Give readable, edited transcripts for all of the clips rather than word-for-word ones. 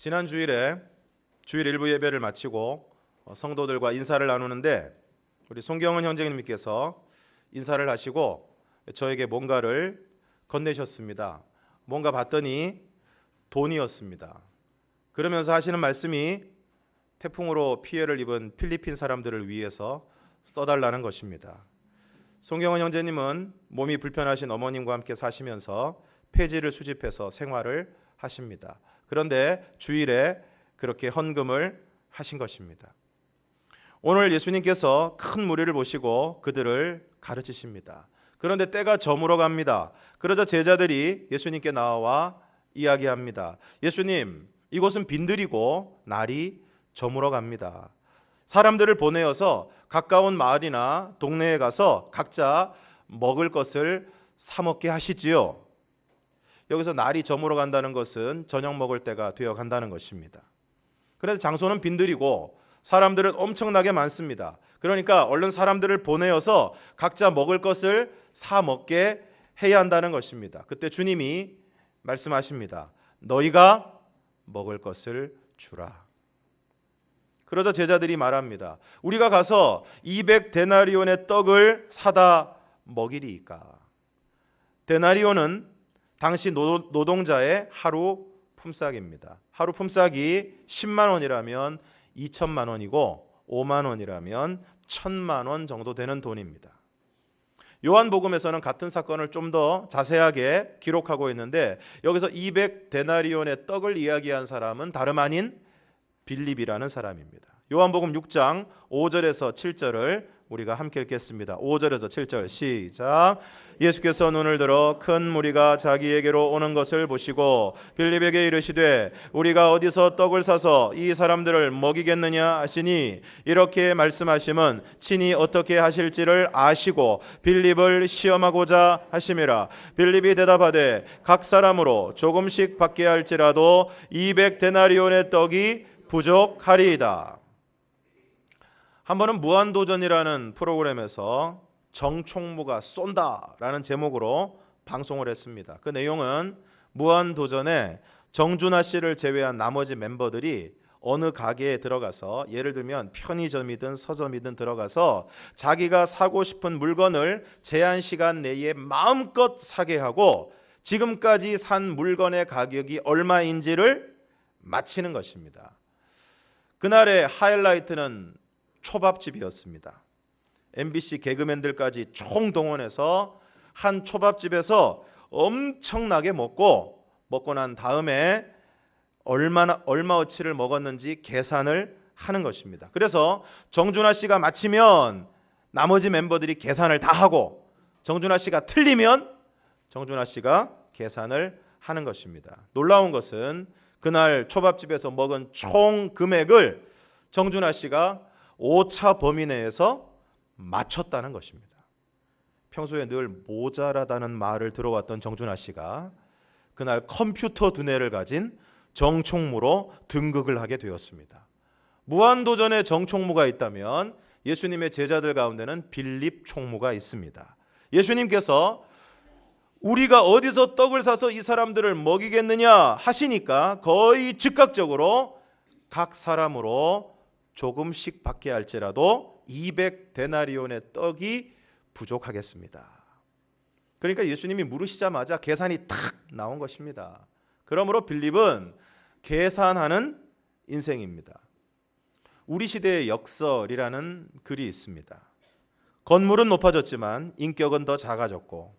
지난 주일에 주일 일부 예배를 마치고 성도들과 인사를 나누는데 우리 송경은 형제님께서 인사를 하시고 저에게 뭔가를 건네셨습니다. 뭔가 봤더니 돈이었습니다. 그러면서 하시는 말씀이 태풍으로 피해를 입은 필리핀 사람들을 위해서 써달라는 것입니다. 송경은 형제님은 몸이 불편하신 어머님과 함께 사시면서 폐지를 수집해서 생활을 하십니다. 그런데 주일에 그렇게 헌금을 하신 것입니다. 오늘 예수님께서 큰 무리를 보시고 그들을 가르치십니다. 그런데 때가 저물어 갑니다. 그러자 제자들이 예수님께 나와 이야기합니다. 예수님, 이곳은 빈들이고 날이 저물어 갑니다. 사람들을 보내어서 가까운 마을이나 동네에 가서 각자 먹을 것을 사 먹게 하시지요. 여기서 날이 저물어 간다는 것은 저녁 먹을 때가 되어 간다는 것입니다. 그래서 장소는 빈들이고 사람들은 엄청나게 많습니다. 그러니까 얼른 사람들을 보내어서 각자 먹을 것을 사 먹게 해야 한다는 것입니다. 그때 주님이 말씀하십니다. 너희가 먹을 것을 주라. 그러자 제자들이 말합니다. 우리가 가서 200데나리온의 떡을 사다 먹이리이까. 데나리온은 당시 노동자의 하루 품삯입니다. 하루 품삯이 10만 원이라면 2천만 원이고 5만 원이라면 1,000만 원 정도 되는 돈입니다. 요한복음에서는 같은 사건을 좀 더 자세하게 기록하고 있는데 여기서 200데나리온의 떡을 이야기한 사람은 다름 아닌 빌립이라는 사람입니다. 요한복음 6장 5절에서 7절을 우리가 함께 읽겠습니다. 5절에서 7절 시작. 예수께서 눈을 들어 큰 무리가 자기에게로 오는 것을 보시고 빌립에게 이르시되 우리가 어디서 떡을 사서 이 사람들을 먹이겠느냐 하시니 이렇게 말씀하심은 친히 어떻게 하실지를 아시고 빌립을 시험하고자 하심이라. 빌립이 대답하되 각 사람으로 조금씩 받게 할지라도 200데나리온의 떡이 부족하리이다. 한 번은 무한도전이라는 프로그램에서 정총무가 쏜다라는 제목으로 방송을 했습니다. 그 내용은 무한도전에 정준하 씨를 제외한 나머지 멤버들이 어느 가게에 들어가서 예를 들면 편의점이든 서점이든 들어가서 자기가 사고 싶은 물건을 제한 시간 내에 마음껏 사게 하고 지금까지 산 물건의 가격이 얼마인지를 맞히는 것입니다. 그날의 하이라이트는 초밥집이었습니다. MBC 개그맨들까지 총동원해서 한 초밥집에서 엄청나게 먹고 난 다음에 얼마어치를 먹었는지 계산을 하는 것입니다. 그래서 정준하 씨가 마치면 나머지 멤버들이 계산을 다 하고 정준하 씨가 틀리면 정준하 씨가 계산을 하는 것입니다. 놀라운 것은 그날 초밥집에서 먹은 총 금액을 정준하 씨가 오차 범위 내에서 맞췄다는 것입니다. 평소에 늘 모자라다는 말을 들어왔던 정준하 씨가 그날 컴퓨터 두뇌를 가진 정총무로 등극을 하게 되었습니다. 무한도전에 정총무가 있다면 예수님의 제자들 가운데는 빌립 총무가 있습니다. 예수님께서 우리가 어디서 떡을 사서 이 사람들을 먹이겠느냐 하시니까 거의 즉각적으로 각 사람으로 조금씩 받게 할지라도 200데나리온의 떡이 부족하겠습니다. 그러니까 예수님이 물으시자마자 계산이 탁 나온 것입니다. 그러므로 빌립은 계산하는 인생입니다. 우리 시대의 역설이라는 글이 있습니다. 건물은 높아졌지만 인격은 더 작아졌고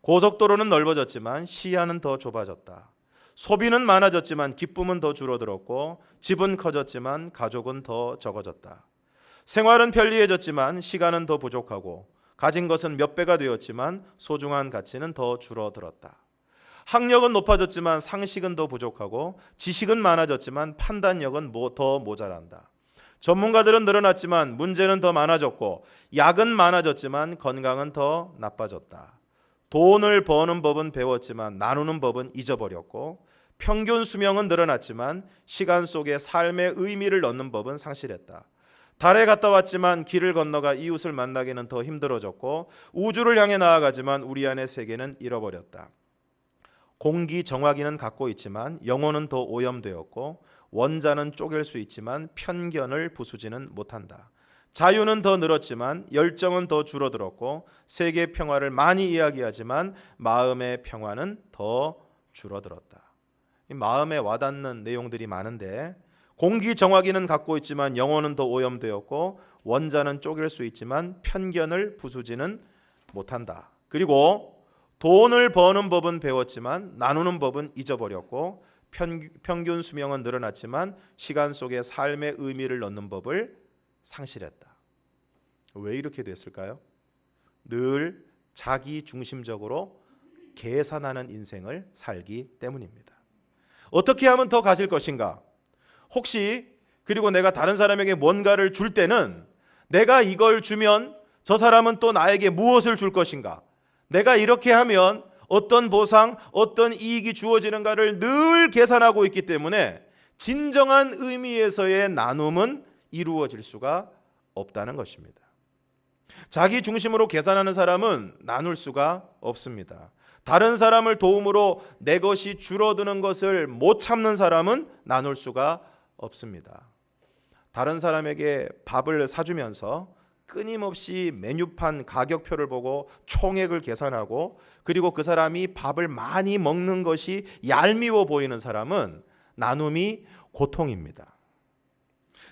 고속도로는 넓어졌지만 시야는 더 좁아졌다. 소비는 많아졌지만 기쁨은 더 줄어들었고 집은 커졌지만 가족은 더 적어졌다. 생활은 편리해졌지만 시간은 더 부족하고 가진 것은 몇 배가 되었지만 소중한 가치는 더 줄어들었다. 학력은 높아졌지만 상식은 더 부족하고 지식은 많아졌지만 판단력은 더 모자란다. 전문가들은 늘어났지만 문제는 더 많아졌고 약은 많아졌지만 건강은 더 나빠졌다. 돈을 버는 법은 배웠지만 나누는 법은 잊어버렸고 평균 수명은 늘어났지만 시간 속에 삶의 의미를 넣는 법은 상실했다. 달에 갔다 왔지만 길을 건너가 이웃을 만나기는 더 힘들어졌고 우주를 향해 나아가지만 우리 안의 세계는 잃어버렸다. 공기 정화기는 갖고 있지만 영혼은 더 오염되었고 원자는 쪼갤 수 있지만 편견을 부수지는 못한다. 자유는 더 늘었지만 열정은 더 줄어들었고 세계 평화를 많이 이야기하지만 마음의 평화는 더 줄어들었다. 이 마음에 와닿는 내용들이 많은데 공기 정화기는 갖고 있지만 영혼은 더 오염되었고 원자는 쪼갤 수 있지만 편견을 부수지는 못한다. 그리고 돈을 버는 법은 배웠지만 나누는 법은 잊어버렸고 평균 수명은 늘어났지만 시간 속에 삶의 의미를 넣는 법을 상실했다. 왜 이렇게 됐을까요? 늘 자기 중심적으로 계산하는 인생을 살기 때문입니다. 어떻게 하면 더 가질 것인가? 혹시 그리고 내가 다른 사람에게 뭔가를 줄 때는 내가 이걸 주면 저 사람은 또 나에게 무엇을 줄 것인가? 내가 이렇게 하면 어떤 보상, 어떤 이익이 주어지는가를 늘 계산하고 있기 때문에 진정한 의미에서의 나눔은 이루어질 수가 없다는 것입니다. 자기 중심으로 계산하는 사람은 나눌 수가 없습니다. 다른 사람을 도움으로 내 것이 줄어드는 것을 못 참는 사람은 나눌 수가 없습니다. 다른 사람에게 밥을 사주면서 끊임없이 메뉴판 가격표를 보고 총액을 계산하고 그리고 그 사람이 밥을 많이 먹는 것이 얄미워 보이는 사람은 나눔이 고통입니다.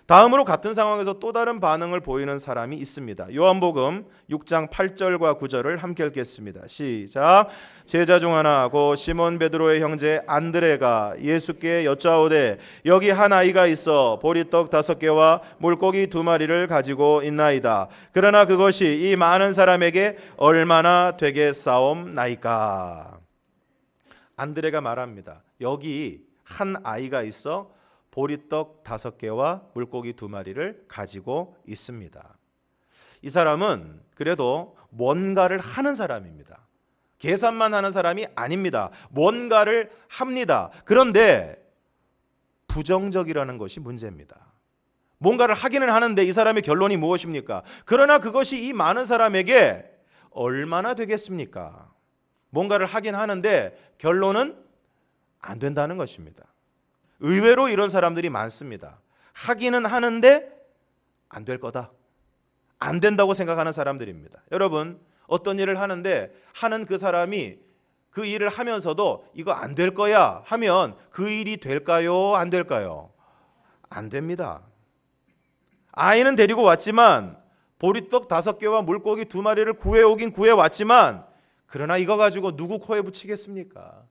다음으로 같은 상황에서 또 다른 반응을 보이는 사람이 있습니다. 요한복음 6장 8절과 9절을 함께 읽겠습니다. 시작. 제자 중 하나 곧 시몬 베드로의 형제 안드레가 예수께 여짜오되 여기 한 아이가 있어 보리떡 5개와 물고기 2마리를 가지고 있나이다. 그러나 그것이 이 많은 사람에게 얼마나 되겠사옵나이까. 안드레가 말합니다. 여기 한 아이가 있어 보리떡 5개와 물고기 2마리를 가지고 있습니다. 이 사람은 그래도 뭔가를 하는 사람입니다. 계산만 하는 사람이 아닙니다. 뭔가를 합니다. 그런데 부정적이라는 것이 문제입니다. 뭔가를 하기는 하는데 이 사람의 결론이 무엇입니까? 그러나 그것이 이 많은 사람에게 얼마나 되겠습니까? 뭔가를 하긴 하는데 결론은 안 된다는 것입니다. 의외로 이런 사람들이 많습니다. 하기는 하는데 안 될 거다. 안 된다고 생각하는 사람들입니다. 여러분, 어떤 일을 하는데 하는 그 사람이 그 일을 하면서도 이거 안 될 거야 하면 그 일이 될까요? 안 될까요? 안 됩니다. 아이는 데리고 왔지만 보리떡 5개와 물고기 2마리를 구해오긴 구해왔지만 그러나 이거 가지고 누구 코에 붙이겠습니까?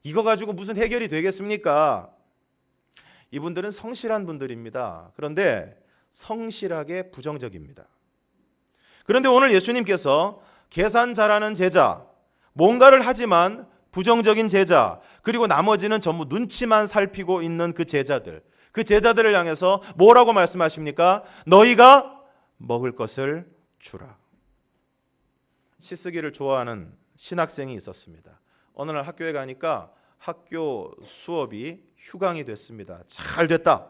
이거 가지고 무슨 해결이 되겠습니까? 이분들은 성실한 분들입니다. 그런데 성실하게 부정적입니다. 그런데 오늘 예수님께서 계산 잘하는 제자, 뭔가를 하지만 부정적인 제자, 그리고 나머지는 전부 눈치만 살피고 있는 그 제자들을 향해서 뭐라고 말씀하십니까? 너희가 먹을 것을 주라. 시쓰기를 좋아하는 신학생이 있었습니다. 어느 날 학교에 가니까 학교 수업이 휴강이 됐습니다. 잘 됐다.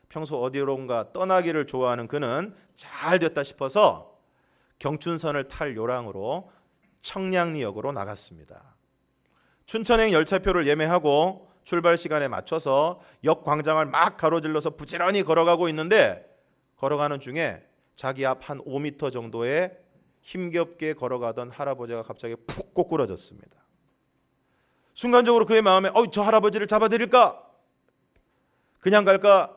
평소 어디론가 떠나기를 좋아하는 그는 잘 됐다 싶어서 경춘선을 탈 요랑으로 청량리역으로 나갔습니다. 춘천행 열차표를 예매하고 출발 시간에 맞춰서 역 광장을 막 가로질러서 부지런히 걸어가고 있는데 걸어가는 중에 자기 앞 한 5m 정도에 힘겹게 걸어가던 할아버지가 갑자기 푹 꼬꾸라졌습니다. 순간적으로 그의 마음에 저 할아버지를 잡아드릴까? 그냥 갈까?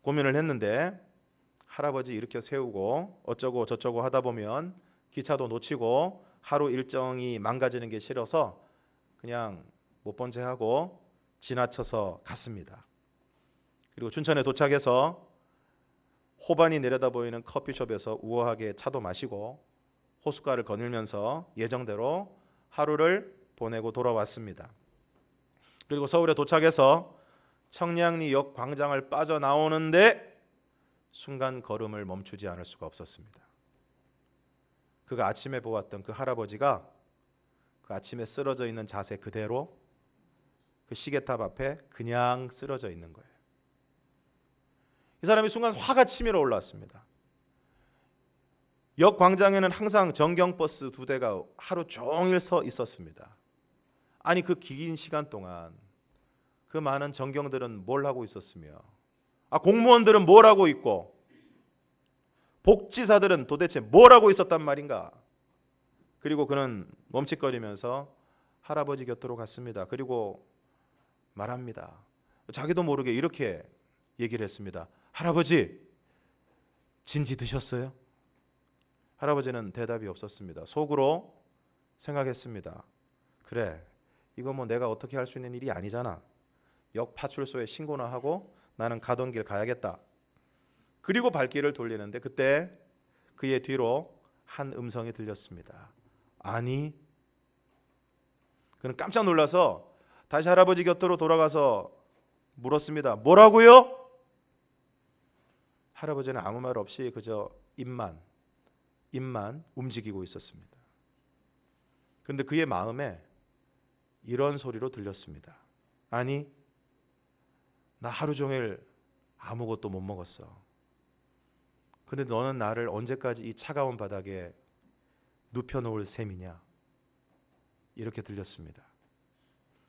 고민을 했는데 할아버지 일으켜 세우고 어쩌고 저쩌고 하다 보면 기차도 놓치고 하루 일정이 망가지는 게 싫어서 그냥 못 본 채 하고 지나쳐서 갔습니다. 그리고 춘천에 도착해서 호반이 내려다 보이는 커피숍에서 우아하게 차도 마시고 호숫가를 거닐면서 예정대로 하루를 보내고 돌아왔습니다. 그리고 서울에 도착해서 청량리역 광장을 빠져나오는데 순간 걸음을 멈추지 않을 수가 없었습니다. 그가 아침에 보았던 그 할아버지가 그 아침에 쓰러져 있는 자세 그대로 그 시계탑 앞에 그냥 쓰러져 있는 거예요. 이 사람이 순간 화가 치밀어 올랐습니다. 역 광장에는 항상 전경버스 2대가 하루 종일 서 있었습니다. 아니 그 긴 시간 동안 그 많은 정경들은 뭘 하고 있었으며, 공무원들은 뭘 하고 있고, 복지사들은 도대체 뭘 하고 있었단 말인가? 그리고 그는 멈칫거리면서 할아버지 곁으로 갔습니다. 그리고 말합니다. 자기도 모르게 이렇게 얘기를 했습니다. 할아버지, 진지 드셨어요? 할아버지는 대답이 없었습니다. 속으로 생각했습니다. 그래, 이거 뭐 내가 어떻게 할 수 있는 일이 아니잖아. 역 파출소에 신고나 하고 나는 가던 길 가야겠다. 그리고 발길을 돌리는데 그때 그의 뒤로 한 음성이 들렸습니다. 아니. 그는 깜짝 놀라서 다시 할아버지 곁으로 돌아가서 물었습니다. 뭐라고요? 할아버지는 아무 말 없이 그저 입만 움직이고 있었습니다. 그런데 그의 마음에 이런 소리로 들렸습니다. 아니, 나 하루 종일 아무것도 못 먹었어. 근데 너는 나를 언제까지 이 차가운 바닥에 눕혀놓을 셈이냐? 이렇게 들렸습니다.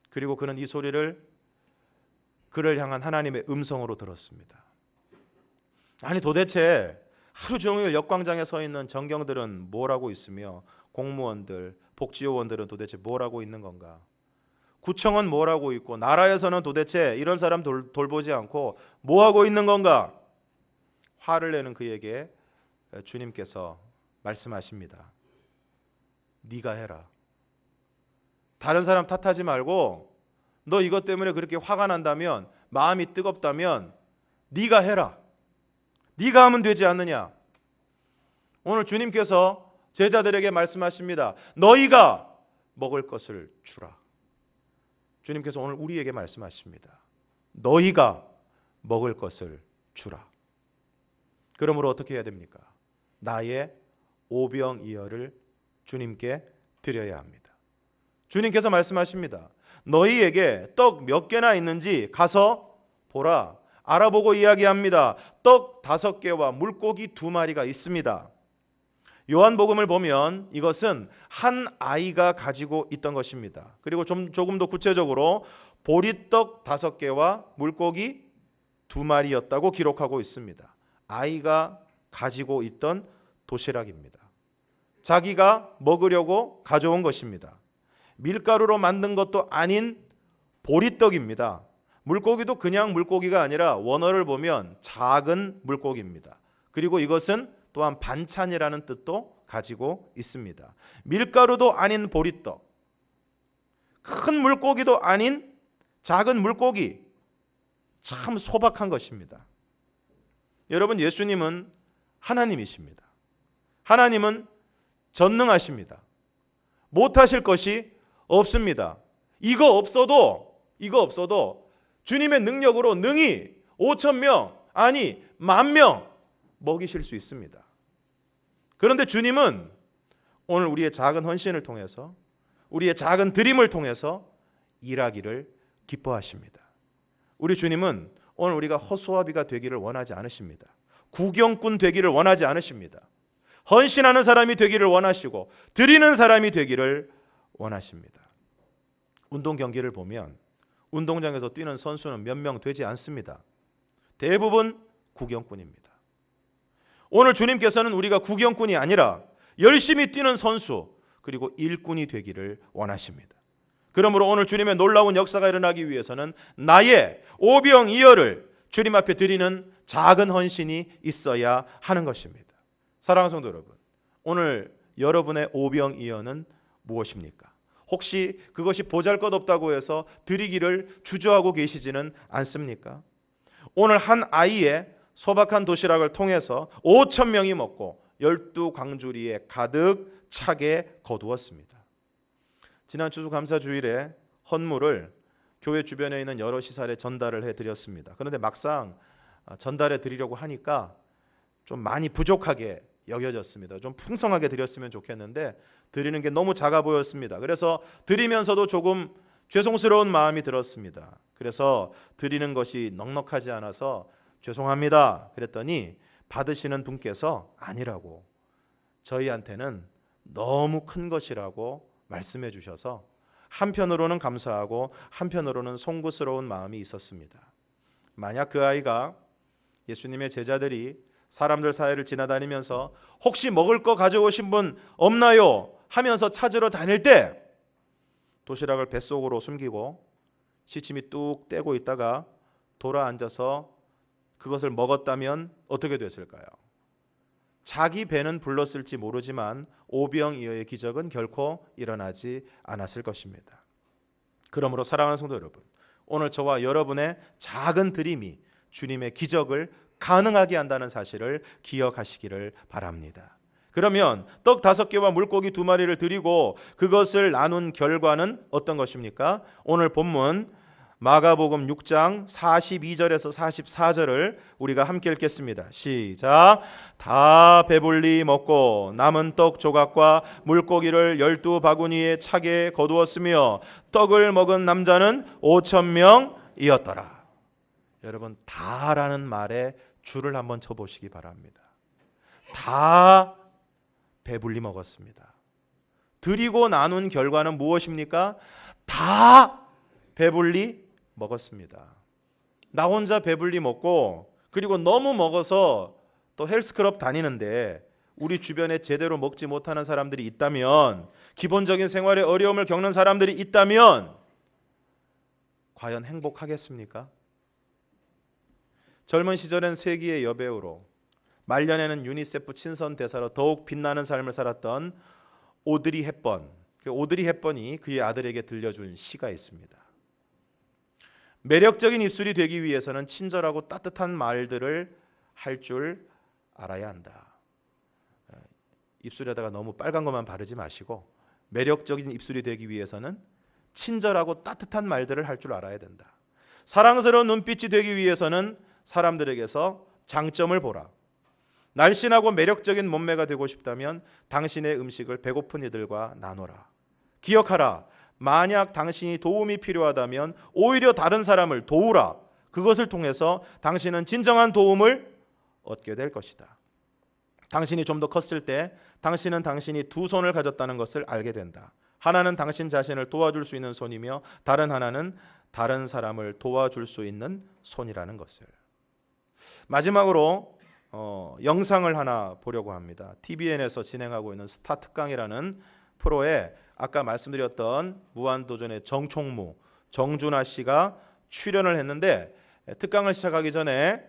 그리고 그는 이 소리를 그를 향한 하나님의 음성으로 들었습니다. 아니, 도대체 하루 종일 역광장에 서 있는 정경들은 뭘 하고 있으며 공무원들, 복지요원들은 도대체 뭘 하고 있는 건가? 구청은 뭘 하고 있고 나라에서는 도대체 이런 사람 돌보지 않고 뭐 하고 있는 건가? 화를 내는 그에게 주님께서 말씀하십니다. 네가 해라. 다른 사람 탓하지 말고 너 이것 때문에 그렇게 화가 난다면, 마음이 뜨겁다면 네가 해라. 네가 하면 되지 않느냐? 오늘 주님께서 제자들에게 말씀하십니다. 너희가 먹을 것을 주라. 주님께서 오늘 우리에게 말씀하십니다. 너희가 먹을 것을 주라. 그러므로 어떻게 해야 됩니까? 나의 오병이어를 주님께 드려야 합니다. 주님께서 말씀하십니다. 너희에게 떡 몇 개나 있는지 가서 보라. 알아보고 이야기합니다. 떡 5개와 물고기 2마리가 있습니다. 요한복음을 보면 이것은 한 아이가 가지고 있던 것입니다. 그리고 조금 더 구체적으로 보리떡 5개와 물고기 2마리였다고 기록하고 있습니다. 아이가 가지고 있던 도시락입니다. 자기가 먹으려고 가져온 것입니다. 밀가루로 만든 것도 아닌 보리떡입니다. 물고기도 그냥 물고기가 아니라 원어를 보면 작은 물고기입니다. 그리고 이것은 또한 반찬이라는 뜻도 가지고 있습니다. 밀가루도 아닌 보리떡, 큰 물고기도 아닌 작은 물고기, 참 소박한 것입니다. 여러분, 예수님은 하나님이십니다. 하나님은 전능하십니다. 못하실 것이 없습니다. 이거 없어도 주님의 능력으로 능히 5,000명, 아니 10,000명 먹이실 수 있습니다. 그런데 주님은 오늘 우리의 작은 헌신을 통해서, 우리의 작은 드림을 통해서 일하기를 기뻐하십니다. 우리 주님은 오늘 우리가 허수아비가 되기를 원하지 않으십니다. 구경꾼 되기를 원하지 않으십니다. 헌신하는 사람이 되기를 원하시고 드리는 사람이 되기를 원하십니다. 운동 경기를 보면 운동장에서 뛰는 선수는 몇 명 되지 않습니다. 대부분 구경꾼입니다. 오늘 주님께서는 우리가 구경꾼이 아니라 열심히 뛰는 선수, 그리고 일꾼이 되기를 원하십니다. 그러므로 오늘 주님의 놀라운 역사가 일어나기 위해서는 나의 오병이어를 주님 앞에 드리는 작은 헌신이 있어야 하는 것입니다. 사랑하는 성도 여러분, 오늘 여러분의 오병이어는 무엇입니까? 혹시 그것이 보잘것없다고 해서 드리기를 주저하고 계시지는 않습니까? 오늘 한 아이의 소박한 도시락을 통해서 5,000명이 먹고 12광주리에 가득 차게 거두었습니다. 지난 추수감사주일에 헌물을 교회 주변에 있는 여러 시설에 전달을 해드렸습니다. 그런데 막상 전달해 드리려고 하니까 좀 많이 부족하게 여겨졌습니다. 좀 풍성하게 드렸으면 좋겠는데 드리는 게 너무 작아 보였습니다. 그래서 드리면서도 조금 죄송스러운 마음이 들었습니다. 그래서 드리는 것이 넉넉하지 않아서 죄송합니다. 그랬더니 받으시는 분께서 아니라고, 저희한테는 너무 큰 것이라고 말씀해 주셔서 한편으로는 감사하고 한편으로는 송구스러운 마음이 있었습니다. 만약 그 아이가 예수님의 제자들이 사람들 사이를 지나다니면서 혹시 먹을 거 가져오신 분 없나요? 하면서 찾으러 다닐 때 도시락을 뱃속으로 숨기고 시침이 뚝 떼고 있다가 돌아 앉아서 그것을 먹었다면 어떻게 됐을까요? 자기 배는 불렀을지 모르지만 오병이어의 기적은 결코 일어나지 않았을 것입니다. 그러므로 사랑하는 성도 여러분, 오늘 저와 여러분의 작은 드림이 주님의 기적을 가능하게 한다는 사실을 기억하시기를 바랍니다. 그러면 떡 5개와 물고기 2마리를 드리고 그것을 나눈 결과는 어떤 것입니까? 오늘 본문 마가복음 6장 42절에서 44절을 우리가 함께 읽겠습니다. 시작. 다 배불리 먹고 남은 떡 조각과 물고기를 12바구니에 차게 거두었으며 떡을 먹은 남자는 5,000명이었더라. 여러분, 다라는 말에 줄을 한번 쳐보시기 바랍니다. 다 배불리 먹었습니다. 드리고 나눈 결과는 무엇입니까? 다 배불리 먹었습니다. 나 혼자 배불리 먹고 그리고 너무 먹어서 또 헬스클럽 다니는데 우리 주변에 제대로 먹지 못하는 사람들이 있다면, 기본적인 생활에 어려움을 겪는 사람들이 있다면 과연 행복하겠습니까? 젊은 시절엔 세기의 여배우로, 말년에는 유니세프 친선 대사로 더욱 빛나는 삶을 살았던 오드리 헵번. 오드리 헵번이 그의 아들에게 들려준 시가 있습니다. 매력적인 입술이 되기 위해서는 친절하고 따뜻한 말들을 할 줄 알아야 한다. 입술에다가 너무 빨간 것만 바르지 마시고 매력적인 입술이 되기 위해서는 친절하고 따뜻한 말들을 할 줄 알아야 된다. 사랑스러운 눈빛이 되기 위해서는 사람들에게서 장점을 보라. 날씬하고 매력적인 몸매가 되고 싶다면 당신의 음식을 배고픈 이들과 나눠라. 기억하라. 만약 당신이 도움이 필요하다면 오히려 다른 사람을 도우라. 그것을 통해서 당신은 진정한 도움을 얻게 될 것이다. 당신이 좀 더 컸을 때 당신은 당신이 2손을 가졌다는 것을 알게 된다. 하나는 당신 자신을 도와줄 수 있는 손이며 다른 하나는 다른 사람을 도와줄 수 있는 손이라는 것을. 마지막으로 영상을 하나 보려고 합니다. TVN에서 진행하고 있는 스타 특강이라는 프로에 아까 말씀드렸던 무한도전의 정총무 정준하 씨가 출연을 했는데, 특강을 시작하기 전에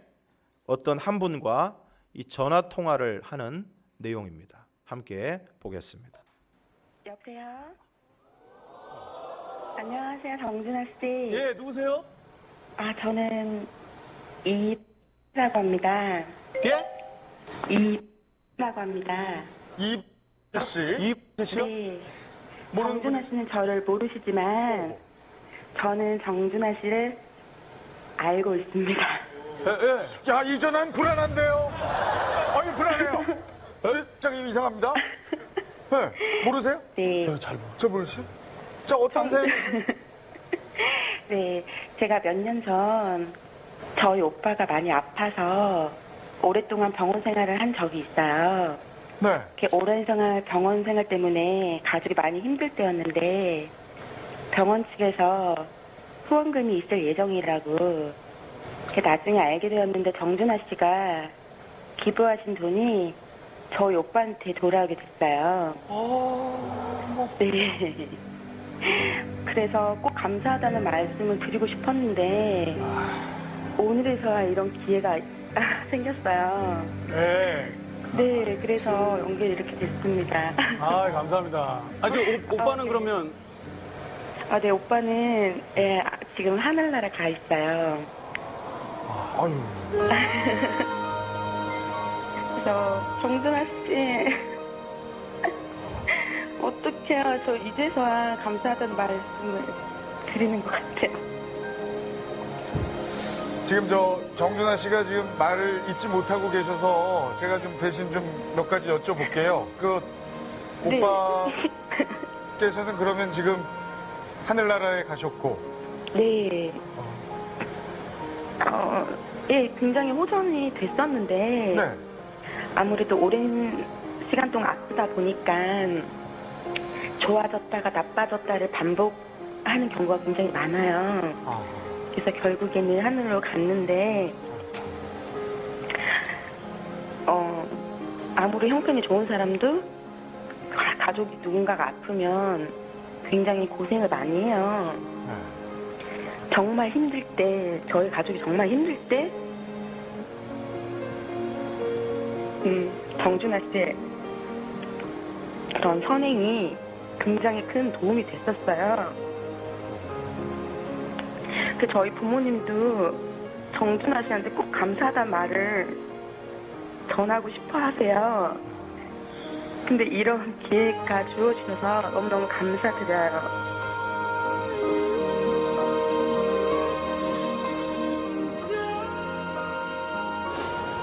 어떤 한 분과 이 전화 통화를 하는 내용입니다. 함께 보겠습니다. 여보세요? 안녕하세요, 정준하 씨. 예, 누구세요? 저는 이라고 합니다. 예? 이라고 합니다. 이씨? 이씨요? 네. 모르는 정준하 씨는 저를 모르시지만 저는 정준하 씨를 알고 있습니다. 예. 야, 이 전화는 불안한데요? 아니, 불안해요. 저기 이상합니다. 예, 모르세요? 네. 잘 모르시죠? 자, 어떤 사연? 네, 제가 몇 년 전 저희 오빠가 많이 아파서 오랫동안 병원 생활을 한 적이 있어요. 네. 이렇게 오랜 병원 생활 때문에 가족이 많이 힘들 때였는데 병원 측에서 후원금이 있을 예정이라고 이렇게 나중에 알게 되었는데, 정준하 씨가 기부하신 돈이 저희 오빠한테 돌아오게 됐어요. 네. 그래서 꼭 감사하다는 말씀을 드리고 싶었는데 오늘에서야 이런 기회가 생겼어요. 네. 네, 그래서 연결이 이렇게 됐습니다. 감사합니다. 지금 오빠는 네. 그러면? 네, 오빠는 지금 하늘나라 가 있어요. 아유. 그래서 정준하 씨 어떡해요. 저 이제서야 감사하다는 말씀을 드리는 것 같아요. 지금 정준하 씨가 지금 말을 잊지 못하고 계셔서 제가 좀 대신 좀 몇 가지 여쭤볼게요. 네. 오빠께서는 그러면 지금 하늘나라에 가셨고. 네. 예, 굉장히 호전이 됐었는데 네. 아무래도 오랜 시간 동안 아프다 보니까 좋아졌다가 나빠졌다를 하는 경우가 굉장히 많아요. 아, 그래서 결국에는 하늘로 갔는데, 아무리 형편이 좋은 사람도 가족이 누군가가 아프면 굉장히 고생을 많이 해요. 네. 정말 힘들 때, 저희 가족이 정말 힘들 때, 정준하 씨의 그런 선행이 굉장히 큰 도움이 됐었어요. 저희 부모님도 정준하 씨한테 꼭 감사하다는 말을 전하고 싶어 하세요. 근데 이런 기회가 주어지셔서 너무너무 감사드려요.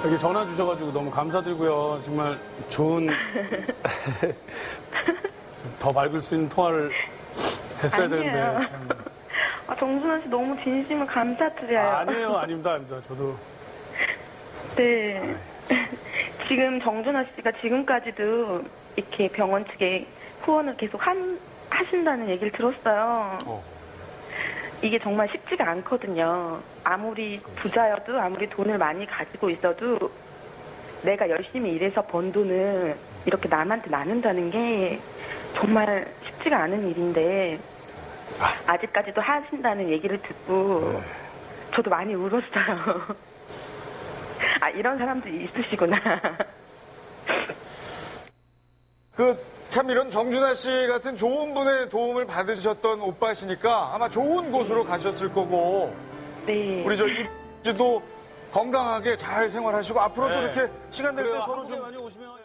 여기 전화 주셔가지고 너무 감사드리고요. 정말 좋은 더 밝을 수 있는 통화를 했어야 아니에요. 되는데. 참. 정준하 씨 너무 진심을 감사드려요. 아니에요, 아닙니다. 저도. 네. 지금 정준하 씨가 지금까지도 이렇게 병원 측에 후원을 계속 하신다는 얘기를 들었어요. 이게 정말 쉽지가 않거든요. 아무리 부자여도 아무리 돈을 많이 가지고 있어도 내가 열심히 일해서 번 돈을 이렇게 남한테 나눈다는 게 정말 쉽지가 않은 일인데 아직까지도 하신다는 얘기를 듣고 저도 많이 울었어요. 아, 이런 사람들이 있으시구나. 참 이런 정준하 씨 같은 좋은 분의 도움을 받으셨던 오빠시니까 아마 좋은 곳으로 가셨을 거고 네. 우리 저 이지도 건강하게 잘 생활하시고 앞으로도 네. 이렇게 시간 될 때 그래요. 서로 한국에 좀 많이 오시면